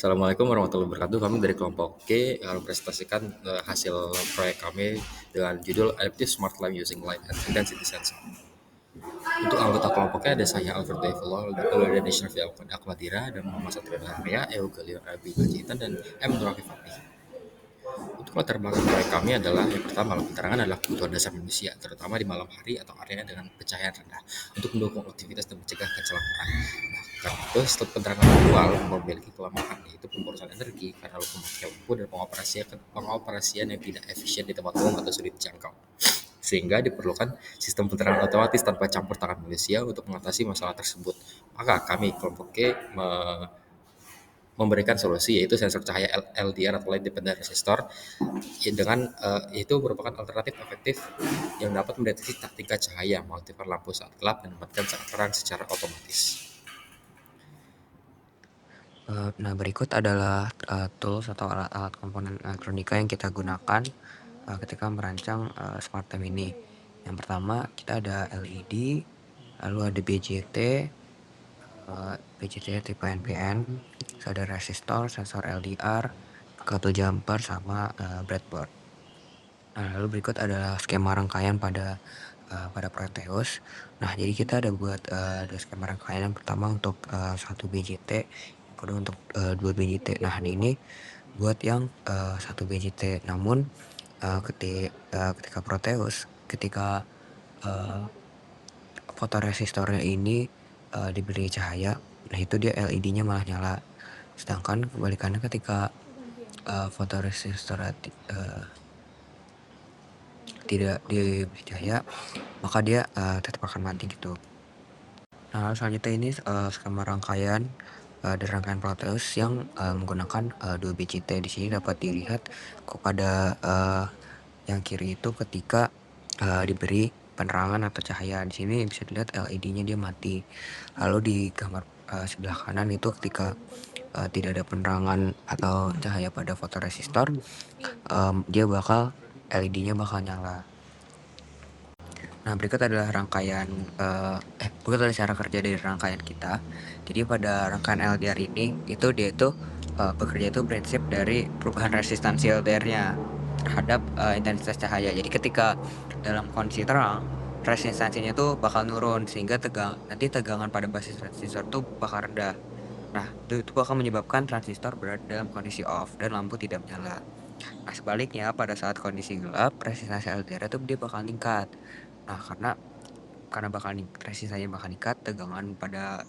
Assalamualaikum warahmatullahi wabarakatuh. Kami dari kelompok G akan presentasikan hasil proyek kami dengan judul Adaptive Smart Life Using Light and Intensity Sensor. Untuk anggota kelompoknya ada saya Alfred Develol, dari National Via Aquadira, dan Muhammad Satria Armea, Eugalio Abi Pacitan, dan M. Nur Afif Fakih. Untuk latar belakang proyek kami adalah yang pertama, penerangan adalah kebutuhan dasar manusia, terutama di malam hari atau area dengan pencahayaan rendah, untuk mendukung aktivitas dan mencegah kecelakaan. Nah, karena itu, setelah penerangan manual memiliki kelemahan, yaitu pemborosan energi karena lokomotif lampu dan pengoperasian yang tidak efisien di tempat umum atau sulit dijangkau. Sehingga diperlukan sistem penerangan otomatis tanpa campur tangan manusia untuk mengatasi masalah tersebut. Maka kami kelompok G memberikan solusi, yaitu sensor cahaya LDR atau Light Dependent Resistor, dengan itu merupakan alternatif efektif yang dapat mendeteksi tingkat cahaya, mengaktifkan lampu saat gelap, dan menempatkan saat terang secara otomatis. Nah, berikut adalah tools atau alat-alat komponen elektronika yang kita gunakan ketika merancang smart time ini. Yang pertama, kita ada LED, lalu ada BJT, BJT tipe NPN, terus ada resistor, sensor LDR, kabel jumper, sama breadboard. Nah, lalu berikut adalah skema rangkaian pada Proteus. Nah, jadi kita ada buat ada skema rangkaian yang pertama untuk satu BJT, yang kedua untuk 2 BJT. Nah, ini buat yang 1 BJT. Namun ketika Proteus, ketika fotoresistornya ini diberi cahaya, nah itu dia LED-nya malah nyala. Sedangkan kebalikannya ketika fotoresistor tidak diberi cahaya, maka dia tetap akan mati gitu. Nah, selanjutnya ini skema rangkaian dari rangkaian Proteus yang menggunakan 2 BJT. Di sini dapat dilihat kepada yang kiri itu ketika diberi penerangan atau cahaya. Di sini bisa dilihat LED-nya dia mati. Lalu di gambar sebelah kanan itu ketika tidak ada penerangan atau cahaya pada fotoresistor, dia bakal LED-nya bakal nyala. Nah, berikut adalah berikut adalah cara kerja dari rangkaian kita. Jadi pada rangkaian LDR ini, dia bekerja itu prinsip dari perubahan resistansi LDR-nya terhadap intensitas cahaya. Jadi ketika dalam kondisi terang, resistansinya tuh bakal nurun sehingga nanti tegangan pada basis transistor tuh bakal rendah. Nah, itu bakal menyebabkan transistor berada dalam kondisi off dan lampu tidak menyala. Nah, sebaliknya pada saat kondisi gelap, resistansi LDR itu dia bakal meningkat. Nah, karena resistansinya bakal meningkat, tegangan pada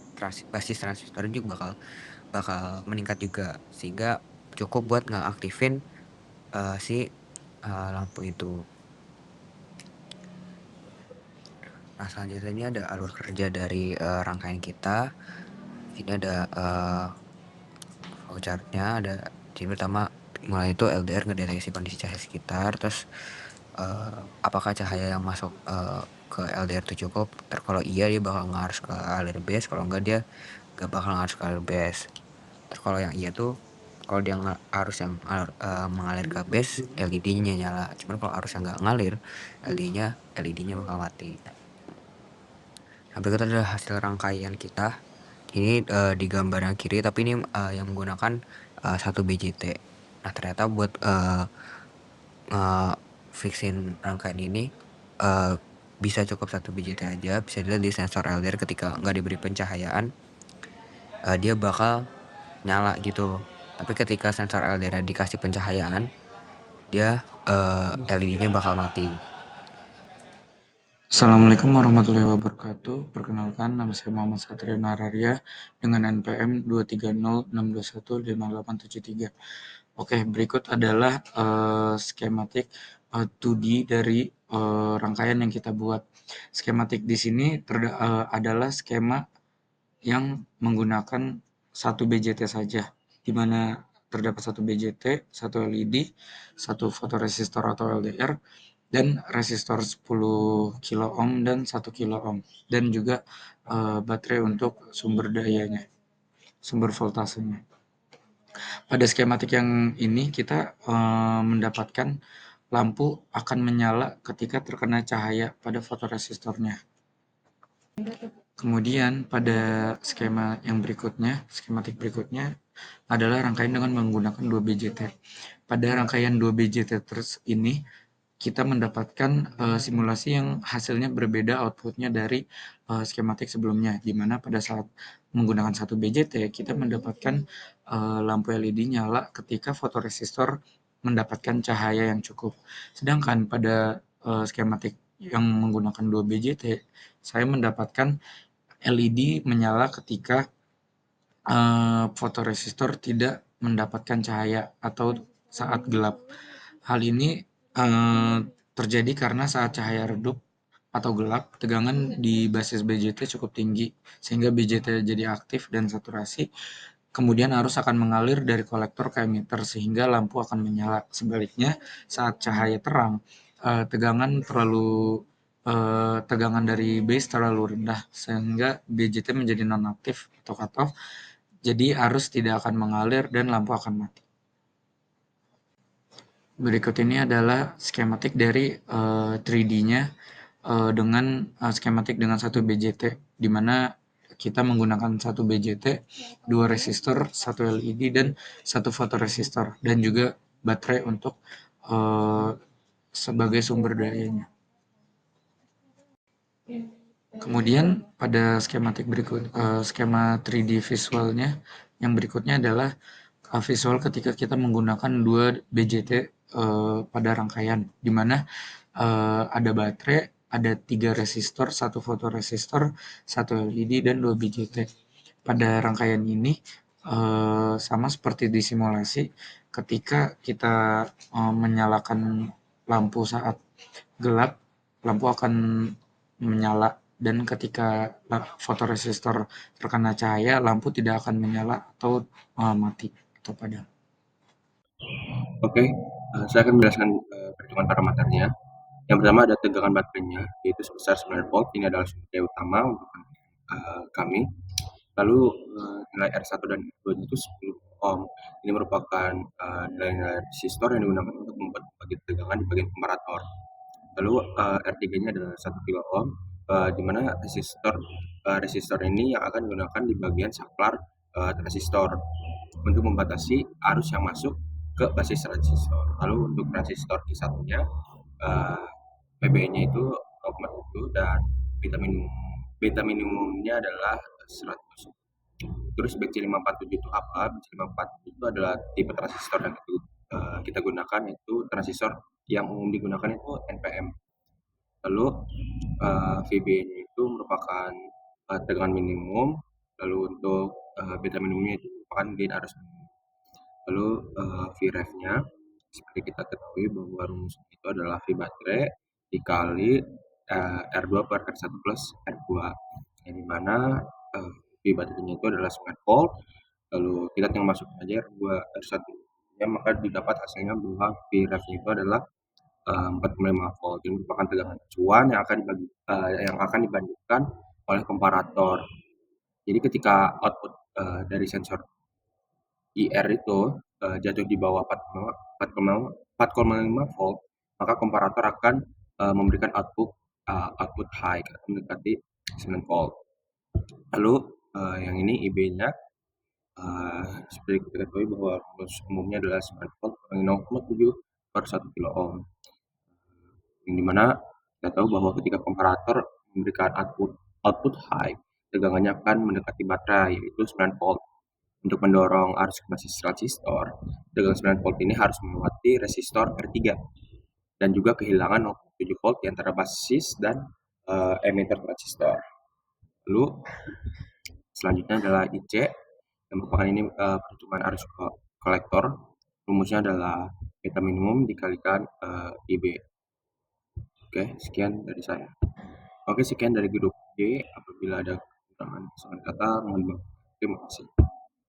basis transistor juga bakal meningkat juga, sehingga cukup buat ngaktifin si lampu itu. Nah, selanjutnya ini ada alur kerja dari rangkaian kita. Ini ada flowchart-nya. Jadi pertama mulai itu LDR ngedeteksi kondisi cahaya sekitar, terus apakah cahaya yang masuk ke LDR itu cukup. Kalau iya, dia bakal ngarus ke aliran base. Kalau enggak, dia gak bakal ngarus ke aliran base. Terus kalau yang iya tuh, kalau dia arus yang mengalir ke base, LED-nya nyala. Cuman kalau arus yang nggak ngalir, LED-nya bakal mati. Nah, berikut adalah hasil rangkaian kita. Ini di gambar yang kiri, tapi ini yang menggunakan 1 BJT. Nah, ternyata buat fixin rangkaian ini bisa cukup 1 BJT aja. Bisa dilihat di sensor LDR ketika nggak diberi pencahayaan, dia bakal nyala gitu. Tapi ketika sensor LDR dikasih pencahayaan, dia LED-nya bakal mati. Assalamualaikum warahmatullahi wabarakatuh. Perkenalkan, nama saya Muhammad Satria Nararia dengan NPM 23062158873. Oke, berikut adalah skematik 2D dari rangkaian yang kita buat. Skematik di sini adalah skema yang menggunakan 1 BJT saja, di mana terdapat 1 BJT, 1 LED, 1 fotoresistor atau LDR, dan resistor 10 kilo ohm dan 1 kilo ohm, dan juga baterai untuk sumber dayanya, sumber voltasenya. Pada skematik yang ini kita mendapatkan lampu akan menyala ketika terkena cahaya pada fotoresistornya. Kemudian pada skematik berikutnya adalah rangkaian dengan menggunakan 2 BJT. Pada rangkaian 2 BJT ini kita mendapatkan simulasi yang hasilnya berbeda outputnya dari skematik sebelumnya, di mana pada saat menggunakan satu BJT kita mendapatkan lampu LED nyala ketika fotoresistor mendapatkan cahaya yang cukup. Sedangkan pada skematik yang menggunakan 2 BJT, saya mendapatkan LED menyala ketika fotoresistor tidak mendapatkan cahaya atau saat gelap. Hal ini terjadi karena saat cahaya redup atau gelap, tegangan di basis BJT cukup tinggi, sehingga BJT jadi aktif dan saturasi. Kemudian arus akan mengalir dari kolektor ke emitter sehingga lampu akan menyala. Sebaliknya, saat cahaya terang, tegangan dari base terlalu rendah sehingga BJT menjadi non-aktif atau cut off. Jadi arus tidak akan mengalir dan lampu akan mati. Berikut ini adalah skematik dari 3D-nya dengan skematik dengan satu BJT, di mana kita menggunakan satu BJT, 2 resistor, 1 LED, dan 1 fotoresistor, dan juga baterai untuk sebagai sumber dayanya. Kemudian pada skema 3D visualnya yang berikutnya adalah visual ketika kita menggunakan 2 BJT pada rangkaian, di mana ada baterai, ada 3 resistor, 1 fotoresistor, 1 LED, dan 2 BJT. Pada rangkaian ini sama seperti di simulasi, ketika kita menyalakan lampu saat gelap, lampu akan menyala, dan ketika fotoresistor terkena cahaya, lampu tidak akan menyala atau mati atau padam. Oke, saya akan menjelaskan perhitungan parameternya. Yang pertama ada tegangan baterainya, yaitu sebesar 9 volt. Ini adalah sumber daya utama untuk kami. Lalu nilai R1 dan R2 itu 10 ohm. Ini merupakan nilai resistor yang digunakan untuk membuat bagian tegangan di bagian komparator. Lalu R3-nya adalah 1 kilo ohm, di mana resistor ini yang akan digunakan di bagian saklar transistor untuk membatasi arus yang masuk ke basis transistor. Lalu untuk transistor Q1-nya PB-nya itu 0,7 dan beta minimumnya adalah 100. Terus BC547 itu apa? BC547 itu adalah tipe transistor yang kita gunakan, yaitu transistor yang umum digunakan itu NPM. Lalu VB-nya itu merupakan tegangan minimum. Lalu untuk beta minimumnya itu merupakan gain arus minimum. Lalu Vref-nya seperti kita ketahui bahwa rumusnya itu adalah V baterai dikali R2 per R1 plus R2, yang dimana V baterainya itu adalah 9 volt. Lalu kita tinggal masukkan aja R2 R1 nya, maka didapat hasilnya bahwa Vref-nya itu adalah 45 volt. Ini merupakan tegangan acuan yang akan dibandingkan oleh komparator. Jadi ketika output dari sensor IR itu jatuh di bawah 4,5 volt, maka komparator akan memberikan output high mendekati 9 volt. Lalu yang ini IB-nya seperti kita ketahui bahwa rumus umumnya adalah 9 volt kurangi 0,7 per 1 kilo ohm. Yang dimana kita tahu bahwa ketika komparator memberikan output high, tegangannya akan mendekati baterai, yaitu 9 volt. Untuk mendorong arus ke basis transistor, tegangan 9 volt ini harus melewati resistor R3 dan juga kehilangan 0,7 volt di antara basis dan emitter transistor. Lalu selanjutnya adalah IC, yang merupakan ini perhitungan arus kolektor. Rumusnya adalah beta minimum dikalikan IB. Oke, sekian dari saya. Oke, sekian dari grup G. Apabila ada kekurangan kesalahan kata, mohon maaf. Terima kasih.